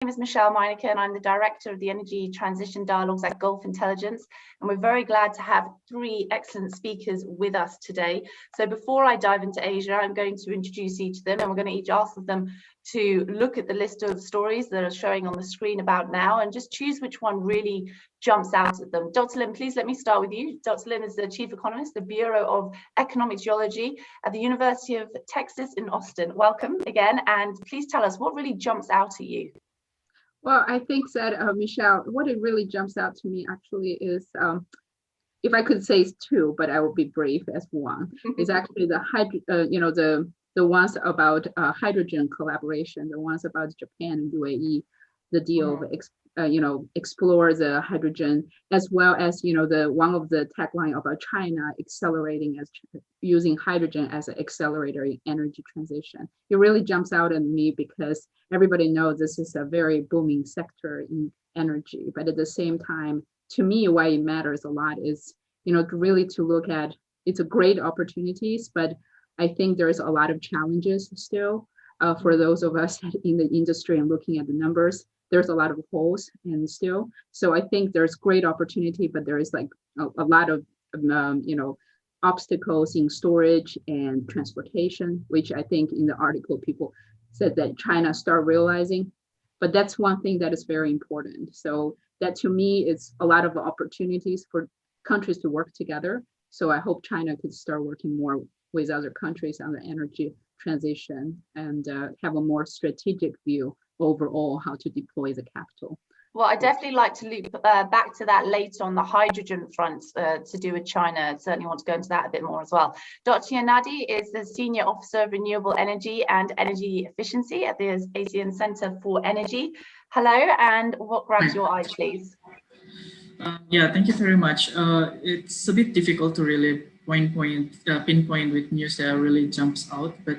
name is Michelle Meineke, and I'm the Director of the Energy Transition Dialogues at Gulf Intelligence. And we're very glad to have three excellent speakers with us today. So before I dive into Asia, I'm going to introduce each of them, and we're going to each ask them to look at the list of stories that are showing on the screen about now and just choose which one really jumps out at them. Dr. Lim, please let me start with you. Dr. Lim is the Chief Economist, the Bureau of Economic Geology at the University of Texas in Austin. Welcome again, and please tell us what really jumps out at you. Well, I think that, Michelle, what it really jumps out to me actually is, if I could say it's two, but I will be brief as one, is actually the ones about hydrogen collaboration, the ones about Japan and UAE, the deal of explore the hydrogen, as well as the one of the tagline about China accelerating as using hydrogen as an accelerator in energy transition. It really jumps out at me because everybody knows this is a very booming sector in energy, but at the same time, to me, why it matters a lot is really to look at it's a great opportunities, but I think there's a lot of challenges still for those of us in the industry and looking at the numbers. There's a lot of holes and still. So I think there's great opportunity, but there is like a lot of, obstacles in storage and transportation, which I think in the article, people said that China start realizing, but that's one thing that is very important. So that to me is a lot of opportunities for countries to work together. So I hope China could start working more with other countries on the energy transition and have a more strategic view overall how to deploy the capital. Well, I'd definitely like to loop back to that later on the hydrogen front to do with China. I certainly want to go into that a bit more as well. Dr. Yanadi is the Senior Officer of Renewable Energy and Energy Efficiency at the ASEAN Center for Energy. Hello, and what grabs your eye, please? Yeah, thank you very much. It's a bit difficult to really pinpoint with news that really jumps out, but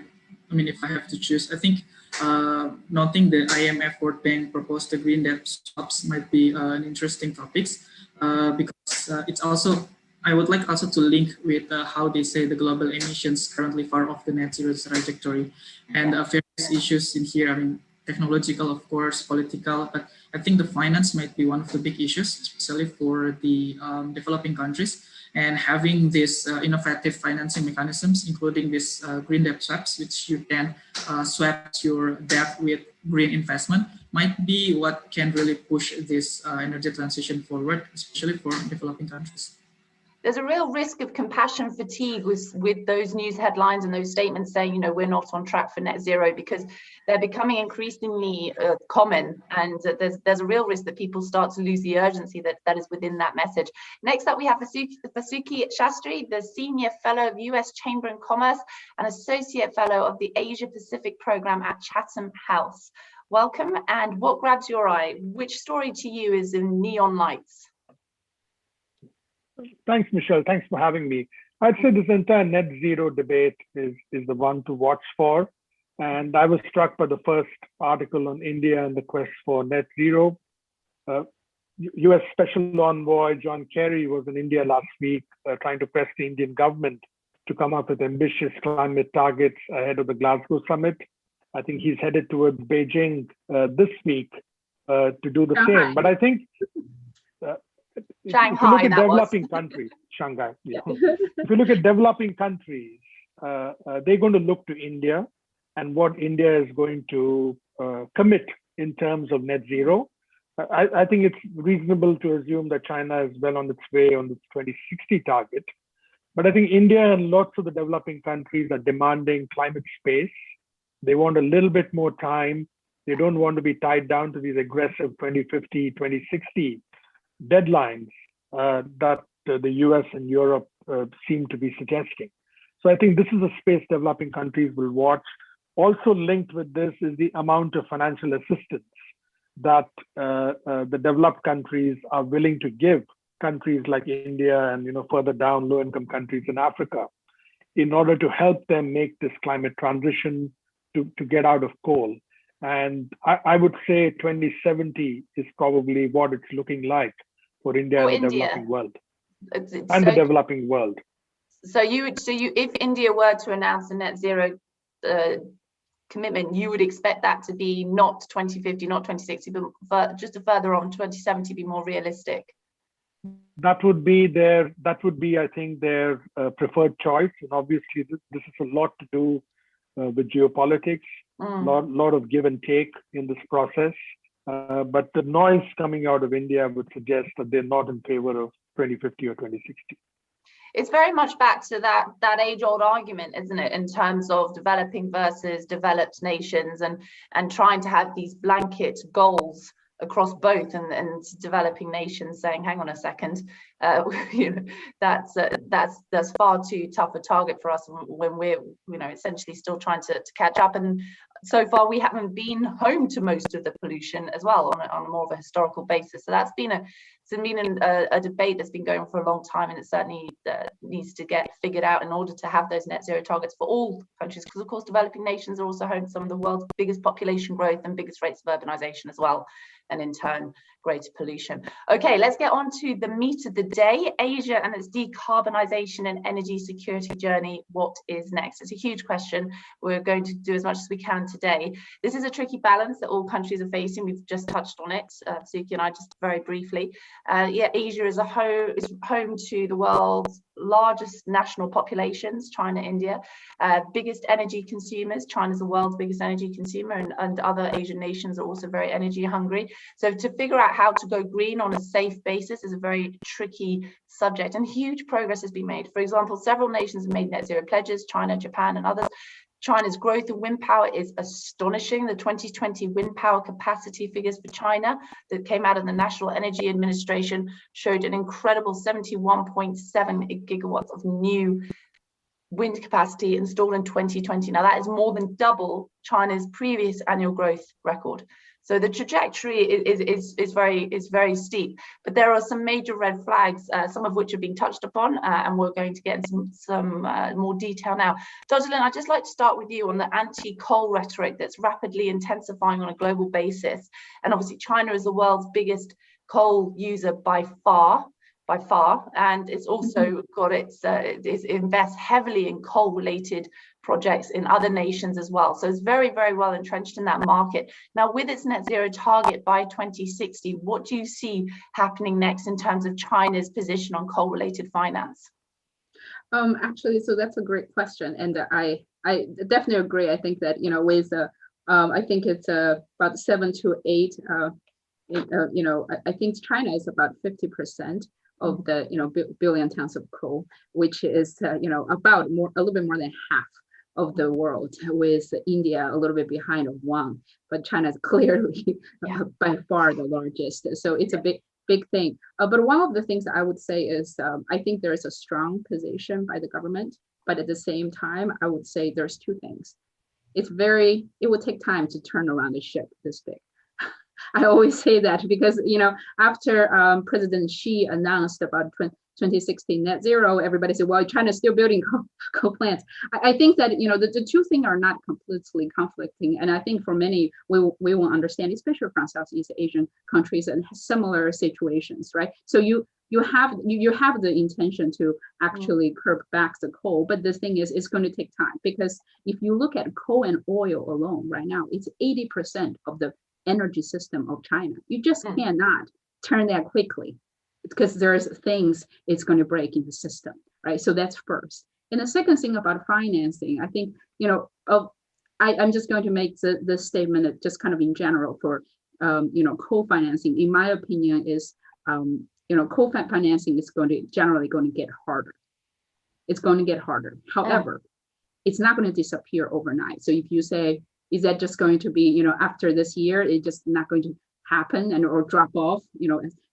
I mean, if I have to choose, I think noting the IMF World Bank proposed the green debt swaps might be an interesting topics because it's also, I would like also to link with how they say the global emissions currently far off the net zero trajectory and various issues in here. I mean, technological, of course, political, but I think the finance might be one of the big issues, especially for the developing countries. And having these innovative financing mechanisms, including this green debt swaps, which you can swap your debt with green investment, might be what can really push this energy transition forward, especially for developing countries. There's a real risk of compassion fatigue with those news headlines and those statements saying, we're not on track for net zero, because they're becoming increasingly common, and there's a real risk that people start to lose the urgency that is within that message. Next up, we have Vasuki Shastri, the Senior Fellow of US Chamber of Commerce and Associate Fellow of the Asia Pacific Program at Chatham House. Welcome, and what grabs your eye? Which story to you is in neon lights? Thanks, Michelle. Thanks for having me. I'd say this entire net zero debate is the one to watch for. And I was struck by the first article on India and the quest for net zero. US Special Envoy John Kerry was in India last week trying to press the Indian government to come up with ambitious climate targets ahead of the Glasgow summit. I think he's headed towards Beijing this week to do the same. But I think Shanghai, if you look at developing countries, Shanghai, yeah. If you look at developing countries, they're going to look to India and what India is going to commit in terms of net zero. I think it's reasonable to assume that China is well on its way on the 2060 target. But I think India and lots of the developing countries are demanding climate space. They want a little bit more time. They don't want to be tied down to these aggressive 2050, 2060 deadlines that the US and Europe seem to be suggesting. So I think this is a space developing countries will watch. Also linked with this is the amount of financial assistance that the developed countries are willing to give countries like India and further down low-income countries in Africa in order to help them make this climate transition to get out of coal. And I would say 2070 is probably what it's looking like for India and the developing world. And the developing world. So if India were to announce a net zero commitment, you would expect that to be not 2050, not 2060, but just a further on 2070 be more realistic? That would be I think, their preferred choice. And obviously, this is a lot to do with geopolitics, lot of give and take in this process. But the noise coming out of India would suggest that they're not in favor of 2050 or 2060. It's very much back to that age-old argument, isn't it, in terms of developing versus developed nations, and trying to have these blanket goals across both, and developing nations saying, hang on a second, that's far too tough a target for us when we're essentially still trying to catch up. And so far we haven't been home to most of the pollution as well on a more of a historical basis. So that's been a debate that's been going for a long time, and it certainly needs to get figured out in order to have those net zero targets for all countries, because of course developing nations are also home to some of the world's biggest population growth and biggest rates of urbanization as well, and in turn greater pollution. Okay, let's get on to the meat of the day: Asia and its decarbonization and energy security journey. What is next? It's a huge question. We're going to do as much as we can today. This is a tricky balance that all countries are facing. We've just touched on it, Suki and I, just very briefly. Asia is home to the world's largest national populations, China, India, biggest energy consumers. China's the world's biggest energy consumer, and other Asian nations are also very energy hungry. So to figure out how to go green on a safe basis is a very tricky subject, and huge progress has been made. For example, several nations have made net zero pledges, China, Japan, and others. China's growth in wind power is astonishing. The 2020 wind power capacity figures for China that came out of the National Energy Administration showed an incredible 71.7 gigawatts of new wind capacity installed in 2020. Now that is more than double China's previous annual growth record. So the trajectory is very steep, but there are some major red flags, some of which are being touched upon, and we're going to get into some more detail now. Dr. Lin, I'd just like to start with you on the anti-coal rhetoric that's rapidly intensifying on a global basis. And obviously China is the world's biggest coal user by far, and it's also got it invests heavily in coal-related projects in other nations as well. So it's very, very well entrenched in that market. Now, with its net zero target by 2060, what do you see happening next in terms of China's position on coal-related finance? Actually, so that's a great question, and I definitely agree. I think that with I think it's about 7 to 8. I think China is about 50% of the billion tons of coal, which is about a little bit more than half of the world, with India a little bit behind of one, but China is clearly by far the largest. So it's a big thing. But one of the things that I would say is I think there is a strong position by the government, but at the same time, I would say there's two things. It will take time to turn around a ship this big. I always say that because, after President Xi announced about 2016 net zero, everybody said, well, China's still building coal plants. I think that, the two things are not completely conflicting. And I think for many, we will understand, especially from Southeast Asian countries and similar situations, right? So you have the intention to actually curb back the coal, but the thing is, it's going to take time, because if you look at coal and oil alone right now, it's 80% of the energy system of China. You just cannot turn that quickly, because there's things it's going to break in the system, right? So that's first. And the second thing about financing, I think, I'm just going to make this statement just kind of in general for, co-financing. In my opinion, is, co-financing is generally going to get harder. It's going to get harder. However, it's not going to disappear overnight. So if you say, is that just going to be, after this year, it's just not going to happen or drop off,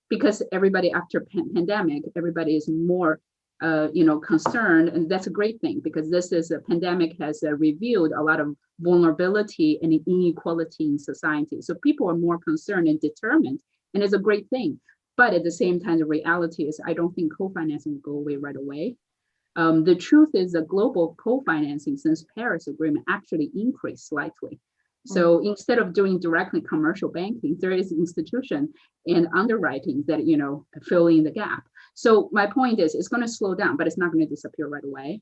because everybody after pandemic, everybody is more, concerned. And that's a great thing, because a pandemic has revealed a lot of vulnerability and inequality in society. So people are more concerned and determined, and it's a great thing. But at the same time, the reality is, I don't think co-financing will go away right away. The truth is that global co-financing since Paris Agreement actually increased slightly. So instead of doing directly commercial banking, there is institution and underwriting that, fill in the gap. So my point is, it's going to slow down, but it's not going to disappear right away,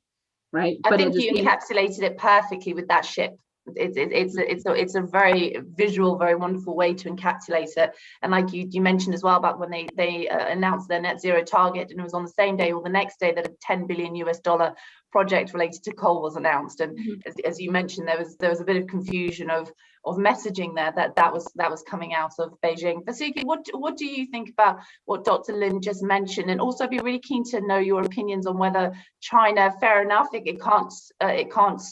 right? I think you encapsulated it perfectly with that ship. It's a very visual, very wonderful way to encapsulate it. And like you mentioned as well about when they announced their net zero target, and it was on the same day or the next day that a $10 billion project related to coal was announced. And as you mentioned, there was a bit of confusion of messaging there that was coming out of Beijing. Vasuki, what do you think about what Dr. Lin just mentioned? And also, I'd be really keen to know your opinions on whether China, fair enough, it can't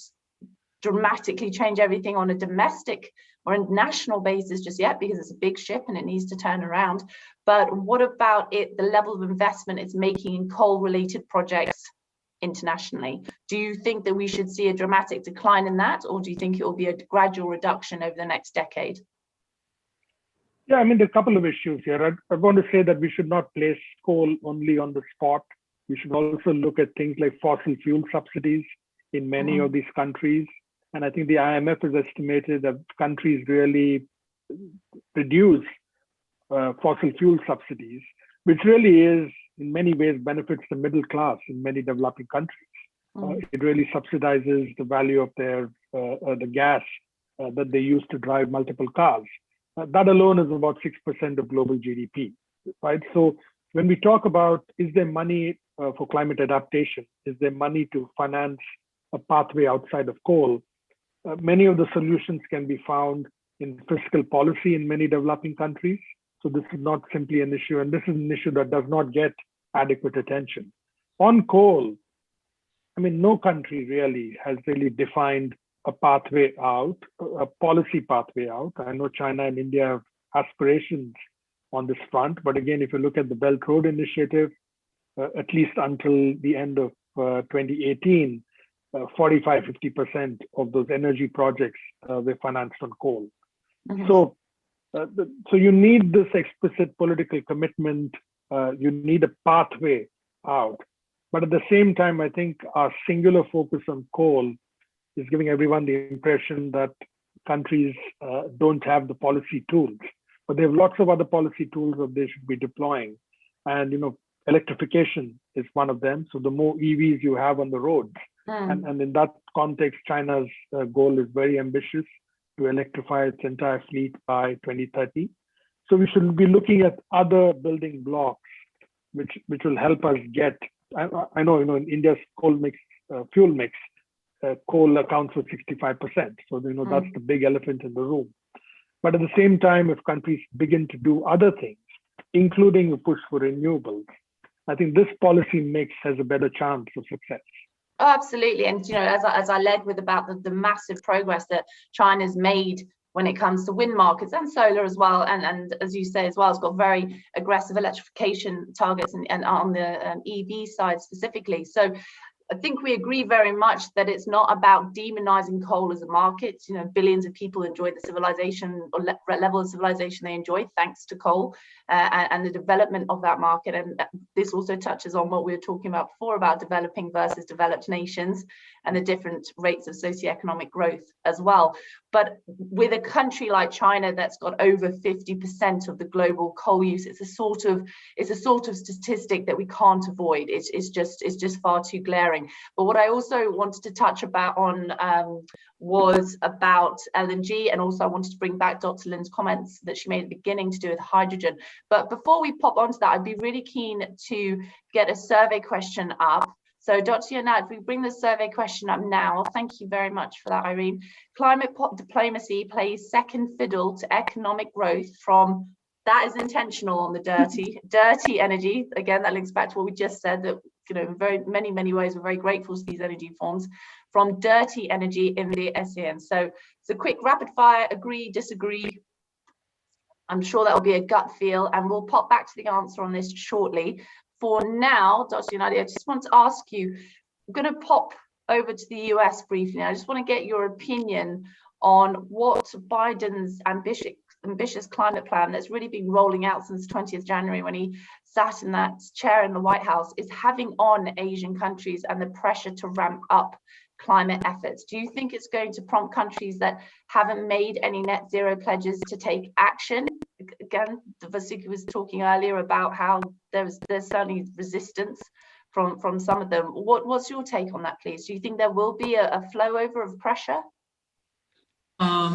dramatically change everything on a domestic or a national basis just yet, because it's a big ship and it needs to turn around. But what about the level of investment it's making in coal-related projects internationally? Do you think that we should see a dramatic decline in that, or do you think it will be a gradual reduction over the next decade? Yeah, I mean, there are a couple of issues here. I want to say that we should not place coal only on the spot. We should also look at things like fossil fuel subsidies in many of these countries. And I think the IMF has estimated that countries really reduce fossil fuel subsidies, which really is in many ways benefits the middle class in many developing countries. It really subsidizes the value of their the gas that they use to drive multiple cars. That alone is about 6% of global GDP, right? So when we talk about, is there money for climate adaptation? Is there money to finance a pathway outside of coal? Many of the solutions can be found in fiscal policy in many developing countries. So this is not simply an issue, and this is an issue that does not get adequate attention. On coal, I mean, no country really has really defined a pathway out, a policy pathway out. I know China and India have aspirations on this front, but again, if you look at the Belt Road Initiative, at least until the end of 2018, 45–50% of those energy projects were financed on coal. So you need this explicit political commitment. You need a pathway out. But at the same time, I think our singular focus on coal is giving everyone the impression that countries don't have the policy tools. But they have lots of other policy tools that they should be deploying. And, you know, electrification is one of them. So the more EVs you have on the roads, and in that context, China's goal is very ambitious to electrify its entire fleet by 2030. So we should be looking at other building blocks, which will help us get. I know, you know, in India's coal mix, fuel mix, coal accounts for 65%. So you know that's the big elephant in the room. But at the same time, if countries begin to do other things, including a push for renewables, I think this policy mix has a better chance of success. Oh, absolutely. And, you know, as I led with about the massive progress that China's made when it comes to wind markets and solar as well. And as you say as well, it's got very aggressive electrification targets and on the EV side specifically. So I think we agree very much that it's not about demonizing coal as a market. You know, billions of people enjoy the civilization or level of civilization they enjoy thanks to coal and the development of that market. And this also touches on what we were talking about before about developing versus developed nations and the different rates of socioeconomic growth as well. But with a country like China that's got over 50% of the global coal use, it's a sort of statistic that we can't avoid. It's just far too glaring. But what I also wanted to touch on was about LNG, and also I wanted to bring back Dr. Lin's comments that she made at the beginning to do with hydrogen. But before we pop onto that, I'd be really keen to get a survey question up. So Dr. Yonat, if we bring the survey question up now, thank you very much for that, Irene. Climate diplomacy plays second fiddle to economic growth from, that is intentional on the dirty energy. Again, that links back to what we just said, that, you know, in very many ways, we're very grateful to these energy forms, from dirty energy in the ASEAN. So it's a quick rapid fire, agree, disagree. I'm sure that will be a gut feel, and we'll pop back to the answer on this shortly. For now, Dr. Yonadi, I just want to ask you, I'm going to pop over to the US briefly. I just want to get your opinion on what Biden's ambitious climate plan that's really been rolling out since 20th January when he sat in that chair in the White House is having on Asian countries and the pressure to ramp up climate efforts. Do you think it's going to prompt countries that haven't made any net zero pledges to take action? Again, Vasuki was talking earlier about how there's certainly resistance from some of them. What's your take on that, please? Do you think there will be a flow over of pressure?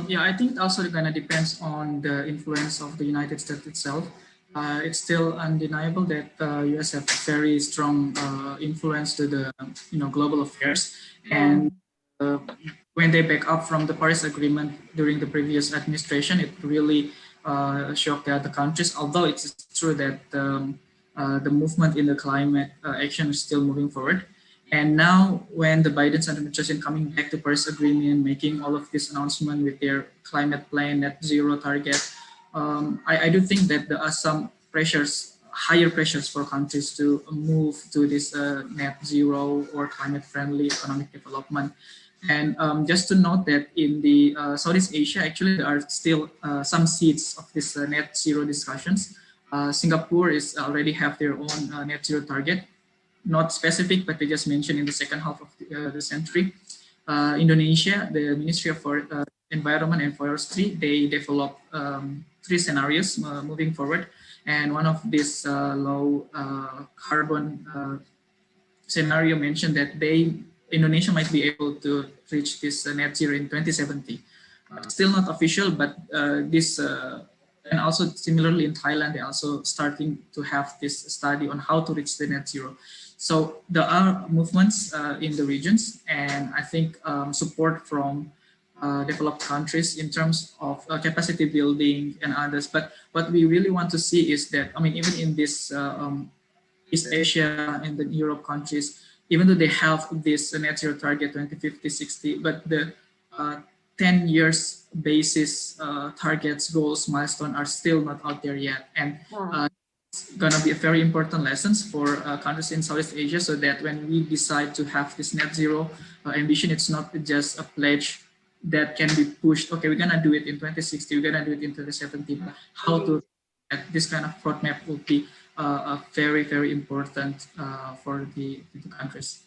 Yeah, I think also gonna depends on the influence of the United States itself. It's still undeniable that US have very strong influence to the global affairs, and when they back up from the Paris Agreement during the previous administration, it really shocked the other countries. Although it's true that the movement in the climate action is still moving forward. And now, when the Biden administration coming back to Paris Agreement, making all of this announcement with their climate plan, net zero target, I do think that there are some pressures, higher pressures for countries to move to this net zero or climate friendly economic development. And just to note that in the Southeast Asia, actually, there are still some seeds of this net zero discussions. Singapore is already have their own net zero target, not specific, but they just mentioned in the second half of the century. Indonesia, the Ministry of Environment and Forestry, they developed 3 scenarios moving forward. And one of these low carbon scenario mentioned that Indonesia might be able to reach this net zero in 2070. Still not official, but and also similarly in Thailand, they're also starting to have this study on how to reach the net zero. So there are movements in the regions, and I think support from developed countries in terms of capacity building and others. But what we really want to see is that, I mean, even in this East Asia and the Europe countries, even though they have this net zero target 2050, 60, but the 10 years basis targets, goals, milestone are still not out there yet. And it's going to be a very important lessons for countries in Southeast Asia, so that when we decide to have this net zero ambition, it's not just a pledge that can be pushed. Okay, we're going to do it in 2060, we're going to do it in 2070. But how to this kind of roadmap will be very, very important for the countries.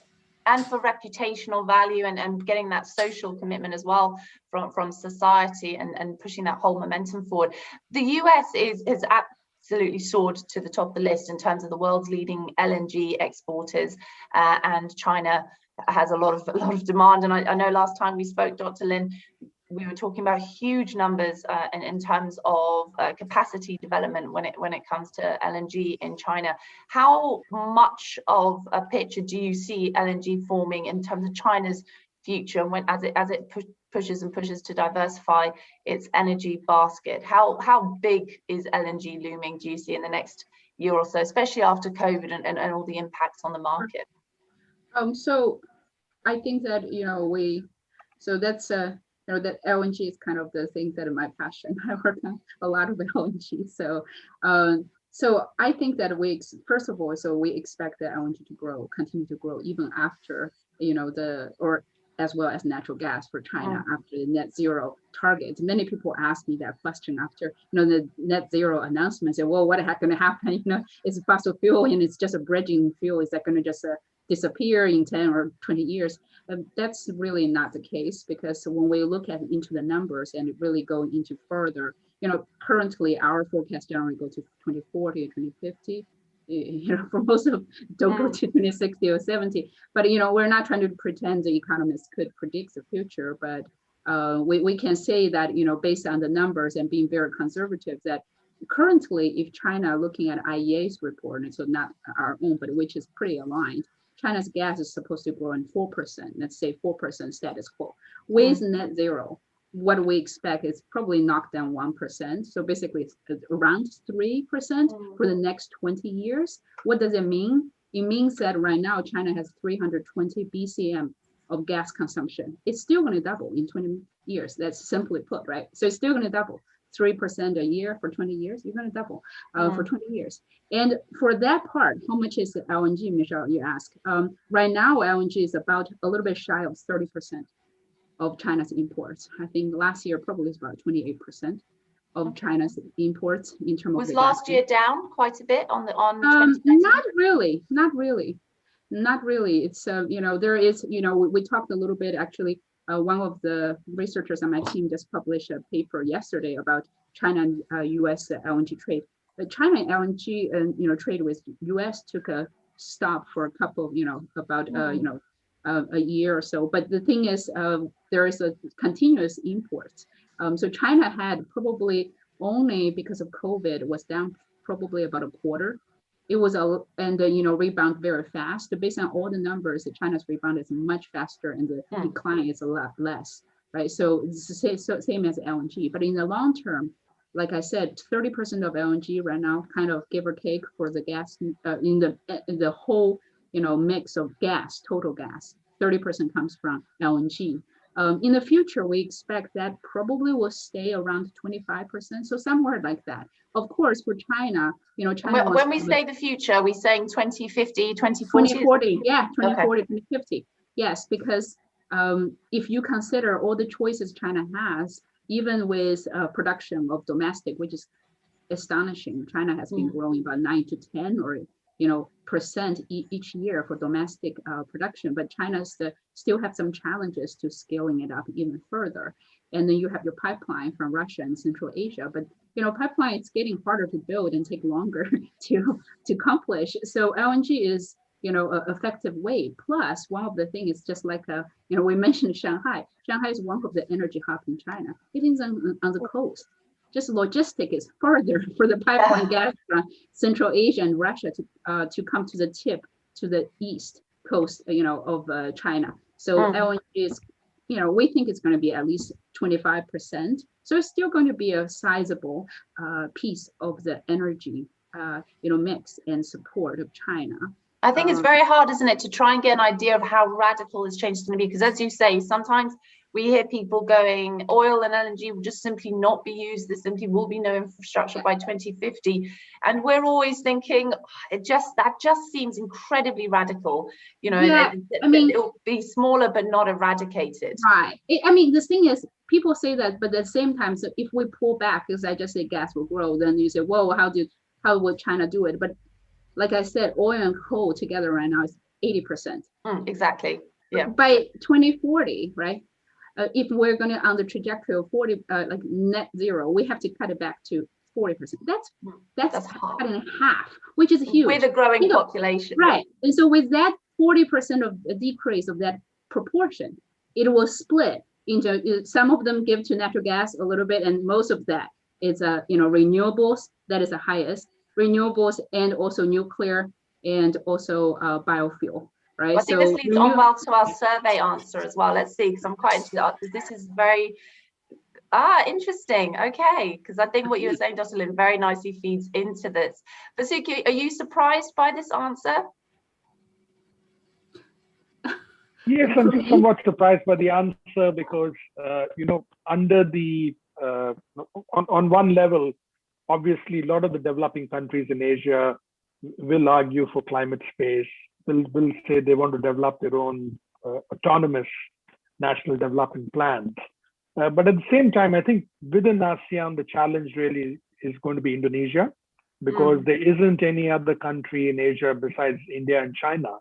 And for reputational value and getting that social commitment as well from society and pushing that whole momentum forward. The US is absolutely soared to the top of the list in terms of the world's leading LNG exporters, and China has a lot of demand. And I know last time we spoke, Dr. Lin, we were talking about huge numbers in terms of capacity development when it comes to LNG in China. How much of a picture do you see LNG forming in terms of China's future, and as it pushes to diversify its energy basket? How big is LNG looming, do you see, in the next year or so, especially after COVID and all the impacts on the market? So I think that that's that LNG is kind of the thing that is my passion. I work on a lot of LNG. So I think that first of all, we expect the LNG to continue to grow even after, as well as natural gas for China after the net zero targets. Many people ask me that question after, the net zero announcement. Say, well, what the heck going to happen? It's fossil fuel and it's just a bridging fuel. Is that going to just disappear in 10 or 20 years? That's really not the case, because when we look into the numbers and really go into further, currently our forecast generally go to 2040 or 2050. For most of don't go to 2060 or 70. But we're not trying to pretend the economists could predict the future, but we can say that based on the numbers and being very conservative, that currently, if China, looking at IEA's report, and so not our own, but which is pretty aligned, China's gas is supposed to grow in 4%, let's say 4% status quo. With net zero, what we expect is probably knocked down 1%. So basically it's around 3% for the next 20 years. What does it mean? It means that right now China has 320 BCM of gas consumption. It's still going to double in 20 years. That's simply put, right? So it's still going to double. 3% a year for 20 years, you're going to double for 20 years. And for that part, how much is the LNG, Michelle, you ask? Right now, LNG is about a little bit shy of 30% of China's imports. I think last year probably is about 28% of China's imports in terms of. Was last year down quite a bit on 2019? Not really. It's there is we talked a little bit actually. One of the researchers on my team just published a paper yesterday about China and U.S. LNG trade. The China LNG trade with U.S. took a stop for a couple, about a year or so. But the thing is, there is a continuous import So China had probably only because of COVID was down probably about a quarter. It was rebound very fast. Based on all the numbers, China's rebound is much faster and the decline is a lot less, right? So it's the same as LNG, but in the long term, like I said, 30% of LNG right now, kind of give or take for the gas in the whole mix of gas, total gas, 30% comes from LNG. In the future, we expect that probably will stay around 25%, so somewhere like that. Of course, for China, China when we say the future, are we saying 2050, 2040? 2040, yeah, 2040, okay. 2050. Yes, because if you consider all the choices China has, even with production of domestic, which is astonishing, China has been growing about 9 to 10 or percent each year for domestic production, but China still have some challenges to scaling it up even further. And then you have your pipeline from Russia and Central Asia, but pipeline is getting harder to build and take longer to accomplish. So LNG is an effective way. Plus, one of the things is just like we mentioned Shanghai. Shanghai is one of the energy hub in China. It is on the coast. Just logistic is further for the pipeline gas from Central Asia and Russia to come to the tip to the east coast, of China. So LNG is, we think it's going to be at least 25%. So it's still going to be a sizable piece of the energy, mix and support of China. I think it's very hard, isn't it, to try and get an idea of how radical this change is going to be? Because as you say, sometimes we hear people going, oil and LNG will just simply not be used. There simply will be no infrastructure by 2050. And we're always thinking, that just seems incredibly radical. It'll be smaller, but not eradicated. Right. The thing is, people say that, but at the same time, so if we pull back, because I just say gas will grow, then you say, whoa, how would China do it? But like I said, oil and coal together right now is 80%. Exactly. Yeah. By 2040, right? If we're going to on the trajectory of 40, like net zero, we have to cut it back to 40%. That's cut in half, which is huge. With a growing population. Right. And so with that 40% of a decrease of that proportion, it will split into some of them give to natural gas a little bit, and most of that is renewables. That is the highest. Renewables and also nuclear and also biofuel. Right. Well, I think this leads on well to our survey answer as well. Let's see, because I'm quite into that. This is very interesting. Okay, because I think what you were saying, Dr. Lin, very nicely feeds into this. Vasuki, are you surprised by this answer? Yes, I'm somewhat surprised by the answer because under the on one level, obviously a lot of the developing countries in Asia will argue for climate space. Will say they want to develop their own autonomous national development plans. But at the same time, I think within ASEAN, the challenge really is going to be Indonesia, because there isn't any other country in Asia besides India and China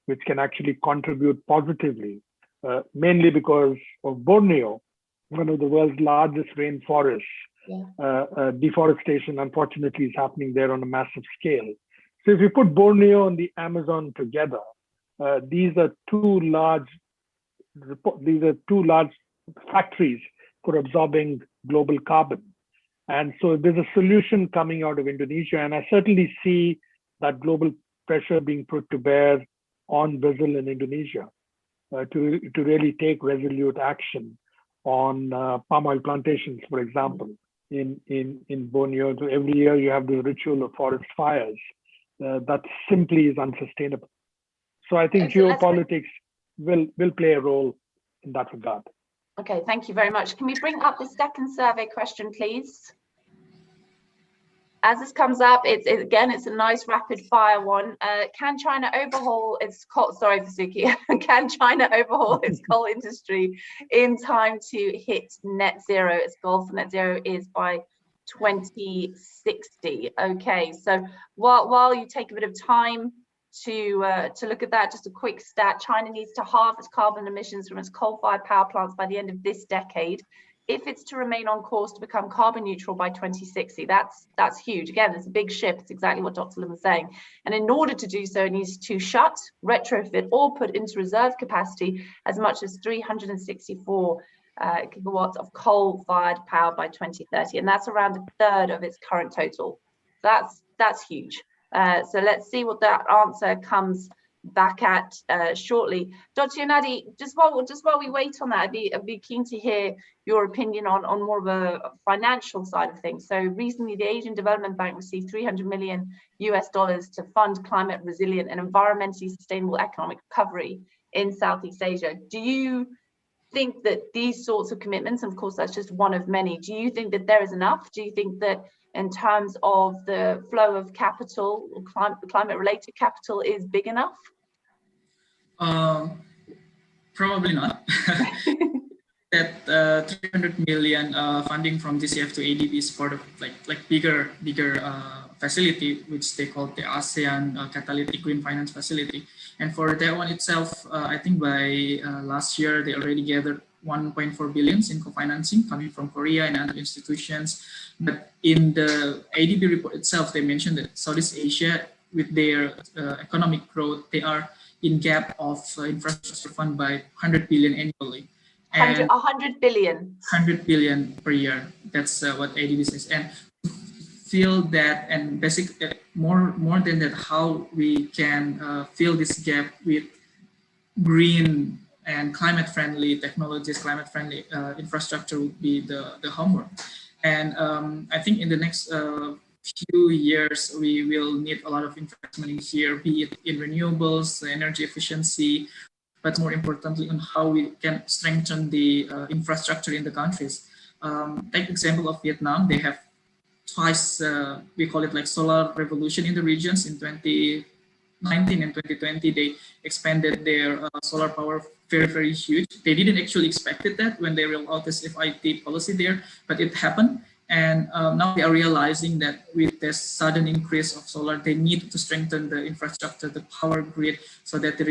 which can actually contribute positively, mainly because of Borneo, one of the world's largest rainforests. Deforestation, unfortunately, is happening there on a massive scale. So if you put Borneo and the Amazon together, these are two large factories for absorbing global carbon. And so there's a solution coming out of Indonesia, and I certainly see that global pressure being put to bear on Brazil and Indonesia to really take resolute action on palm oil plantations, for example, in Borneo. So every year you have the ritual of forest fires. That simply is unsustainable. So I think geopolitics will play a role in that regard. Okay, thank you very much. Can we bring up the second survey question, please? As this comes up, it's a nice rapid fire one. Can China overhaul its coal? Sorry, Vasuki. Can China overhaul its coal industry in time to hit net zero? Its goal for net zero is by 2060. Okay, so while you take a bit of time to look at that, just a quick stat: China needs to halve its carbon emissions from its coal-fired power plants by the end of this decade if it's to remain on course to become carbon neutral by 2060. That's huge. Again, it's a big shift. It's exactly what Dr. Lim was saying. And in order to do so, it needs to shut, retrofit, or put into reserve capacity as much as 364 gigawatts of coal-fired power by 2030, and that's around a third of its current total. That's huge. So let's see what that answer comes back at shortly. Dr. Yunadi, just while we wait on that, I'd be keen to hear your opinion on more of a financial side of things. So recently, the Asian Development Bank received $300 million to fund climate resilient and environmentally sustainable economic recovery in Southeast Asia. Do you think that these sorts of commitments, and of course that's just one of many, do you think that there is enough? Do you think that in terms of the flow of capital, climate related capital is big enough? Probably not. That 300 million funding from DCF to ADB is part of like bigger facility, which they call the ASEAN Catalytic Green Finance Facility. And for that one itself, I think by last year they already gathered 1.4 billion in co-financing coming from Korea and other institutions. But in the ADB report itself, they mentioned that Southeast Asia, with their economic growth, they are in gap of infrastructure fund by 100 billion annually. 100 billion. 100 billion per year. That's what ADB says. And fill that, and basically more than that, how we can fill this gap with green and climate friendly technologies, climate friendly infrastructure would be the homework. And I think in the next few years, we will need a lot of investment in here, be it in renewables, energy efficiency, but more importantly on how we can strengthen the infrastructure in the countries. Take example of Vietnam, they have twice, we call it like solar revolution in the regions. In 2019 and 2020, they expanded their solar power very huge. They didn't actually expect that when they rolled out this FIT policy there, but it happened. And now they are realizing that with this sudden increase of solar, they need to strengthen the infrastructure, the power grid, so that the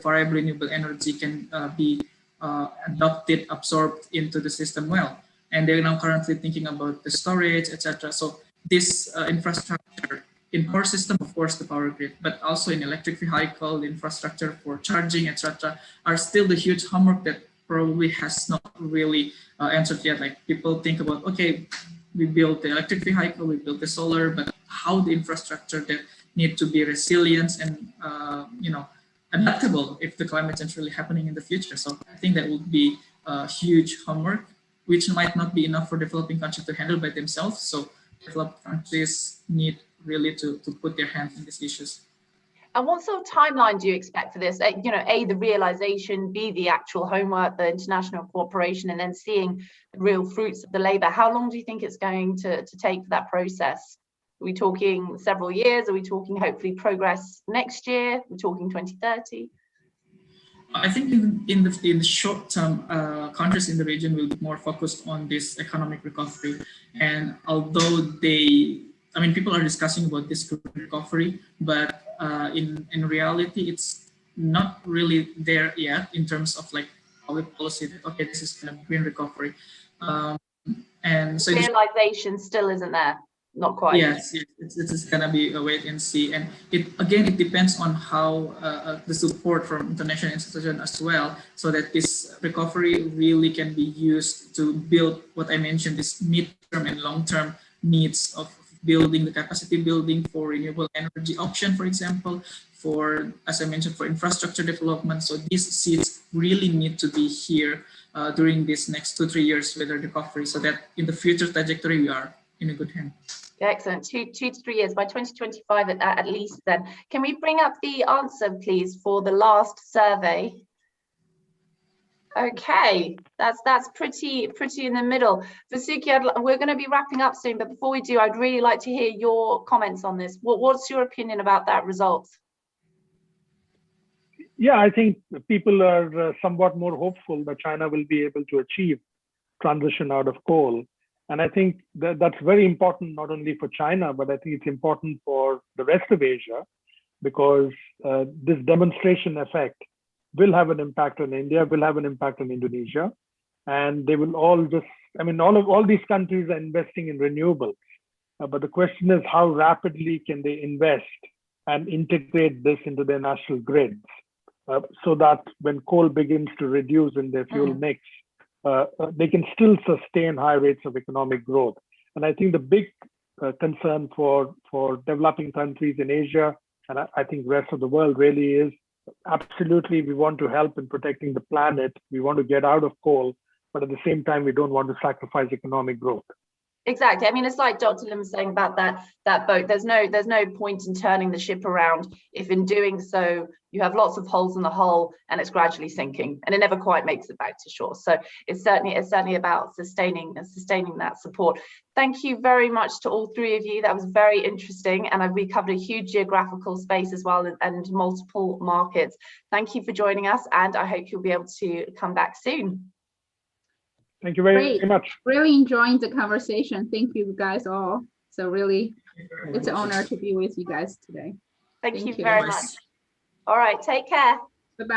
variable renewable energy can be adopted, absorbed into the system well. And they're now currently thinking about the storage, etc. So this infrastructure in power system, of course, the power grid, but also in electric vehicle, the infrastructure for charging, etc., are still the huge homework that probably has not really answered yet. Like people think about, okay, we built the electric vehicle, we built the solar, but how the infrastructure that need to be resilient and adaptable if the climate change really happening in the future. So I think that would be a huge homework, which might not be enough for developing countries to handle by themselves. So developed countries need really to put their hands in these issues. And what sort of timeline do you expect for this? A, the realization, B, the actual homework, the international cooperation, and then seeing the real fruits of the labor. How long do you think it's going to take for that process? Are we talking several years? Are we talking hopefully progress next year? Are we talking 2030? I think in the short term, countries in the region will be more focused on this economic recovery. And although people are discussing about this recovery, but in reality, it's not really there yet in terms of like public policy that, okay, this is kind of green recovery. And so realization still isn't there. Not quite. Yes, it's gonna be a wait and see, and it depends on how the support from international institutions as well, so that this recovery really can be used to build what I mentioned, this mid-term and long-term needs of building the capacity building for renewable energy option, for example, for, as I mentioned, for infrastructure development. So these seeds really need to be here during these next 2-3 years with the recovery, so that in the future trajectory we are in a good hand. Excellent. 2 to 3 years, by 2025 at least then. Can we bring up the answer, please, for the last survey? Okay, that's pretty in the middle. Vasuki, we're going to be wrapping up soon, but before we do, I'd really like to hear your comments on this. What's your opinion about that result? Yeah, I think people are somewhat more hopeful that China will be able to achieve transition out of coal. And I think that's very important, not only for China, but I think it's important for the rest of Asia, because this demonstration effect will have an impact on India, will have an impact on Indonesia. And they will all all these countries are investing in renewables. But the question is, how rapidly can they invest and integrate this into their national grids so that when coal begins to reduce in their fuel mix, they can still sustain high rates of economic growth. And I think the big concern for developing countries in Asia, and I think the rest of the world really is, absolutely, we want to help in protecting the planet. We want to get out of coal, but at the same time, we don't want to sacrifice economic growth. Exactly. I mean, it's like Dr. Lim was saying about that boat. There's no point in turning the ship around if in doing so you have lots of holes in the hull and it's gradually sinking and it never quite makes it back to shore. So it's certainly about sustaining that support. Thank you very much to all three of you. That was very interesting, and we covered a huge geographical space as well and multiple markets. Thank you for joining us, and I hope you'll be able to come back soon. Thank you very much. Really enjoying the conversation. Thank you guys all. So really, it's an honor to be with you guys today. Thank you very much. All right, take care. Bye-bye.